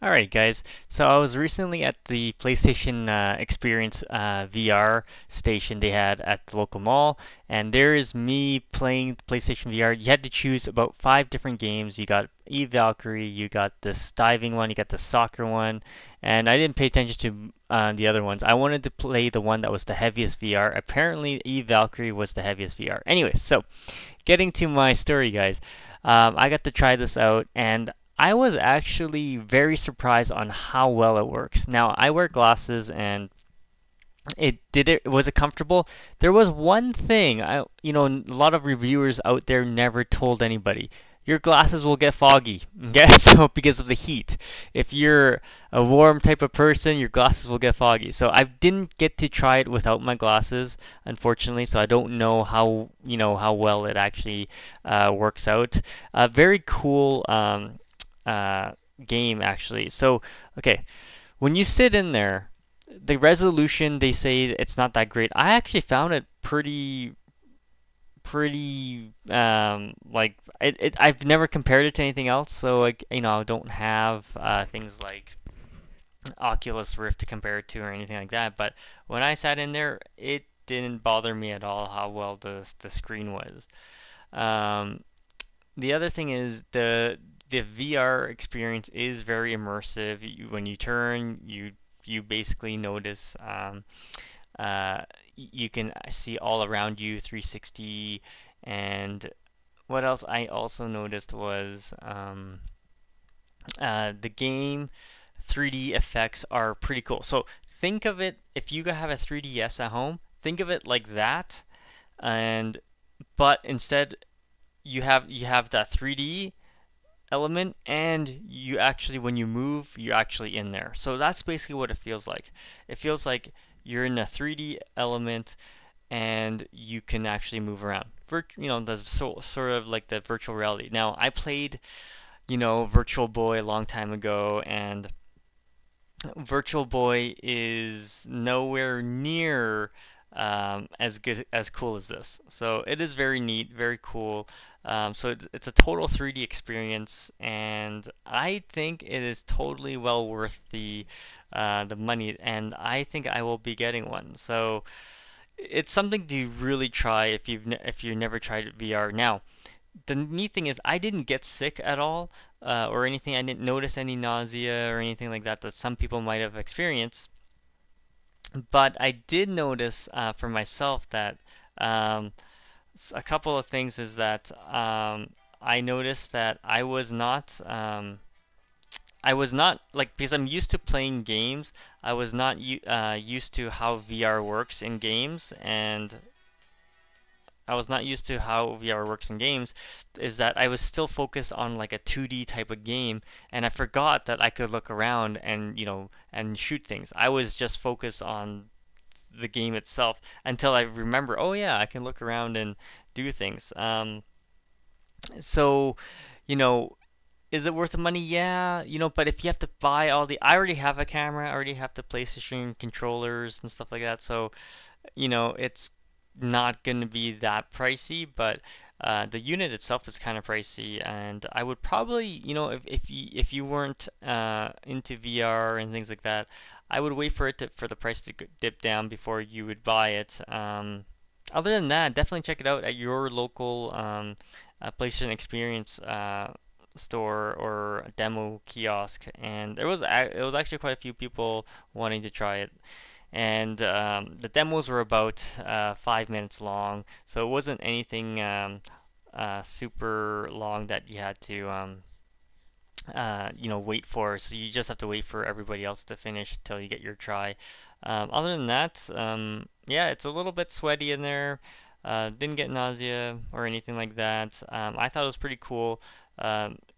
Alright guys, so I was recently at the PlayStation Experience VR station they had at the local mall, and there is me playing PlayStation VR. You had to choose about 5 different games. You got Eve Valkyrie, you got this diving one, you got the soccer one, and I didn't pay attention to the other ones. I wanted to play the one that was the heaviest VR. Apparently Eve Valkyrie was the heaviest VR. Anyways, so getting to my story, guys. I got to try this out, and I was actually very surprised on how well it works. Now, I wear glasses, and was it comfortable? There was one thing, a lot of reviewers out there never told anybody. Your glasses will get foggy, okay? So because of the heat. If you're a warm type of person, your glasses will get foggy. So I didn't get to try it without my glasses, unfortunately. So I don't know how well it actually works out. Very cool uh, game actually. So okay, when you sit in there, the resolution they say it's not that great. I actually found it pretty like I've never compared it to anything else, so like I don't have things like Oculus Rift to compare it to or anything like that. But when I sat in there, it didn't bother me at all how well the screen was. Um, the other thing is the VR experience is very immersive. When you turn, you basically notice uh, you can see all around you 360. And what else I also noticed was the game 3D effects are pretty cool. So think of it, if you have a 3DS at home, think of it like that, and but instead you have that 3D element, and you actually, when you move, you're actually in there. So that's basically what it feels like. It feels like you're in a 3D element, and you can actually move around. The sort of like the virtual reality. Now, I played, Virtual Boy a long time ago, and Virtual Boy is nowhere near as good as cool as this. So it is very neat, very cool. So it's a total 3D experience, and I think it is totally well worth the money, and I think I will be getting one. So it's something to really try if you've never tried VR. Now, the neat thing is I didn't get sick at all or anything. I didn't notice any nausea or anything like that that some people might have experienced. But I did notice for myself that um, a couple of things is that I noticed that I was not like, because I'm used to playing games. I was not used to how VR works in games, and I was not used to how VR works in games, is that I was still focused on like a 2D type of game, and I forgot that I could look around and shoot things. I was just focused on the game itself until I remember, oh yeah, I can look around and do things. So, you know, is it worth the money? Yeah, but if you have to buy I already have a camera, I already have the PlayStation controllers and stuff like that, so it's not going to be that pricey, but the unit itself is kind of pricey, and I would probably, if you weren't into VR and things like that, I would wait for the price to dip down before you would buy it. Other than that, definitely check it out at your local PlayStation Experience store or demo kiosk, and it was actually quite a few people wanting to try it. And the demos were about 5 minutes long, so it wasn't anything super long that you had to wait for. So you just have to wait for everybody else to finish until you get your try. Other than that, yeah, it's a little bit sweaty in there. Didn't get nausea or anything like that. I thought it was pretty cool.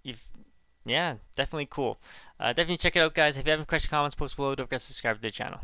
If Yeah, definitely cool. Definitely check it out, guys. If you have any questions, comments, post below. Don't forget to subscribe to the channel.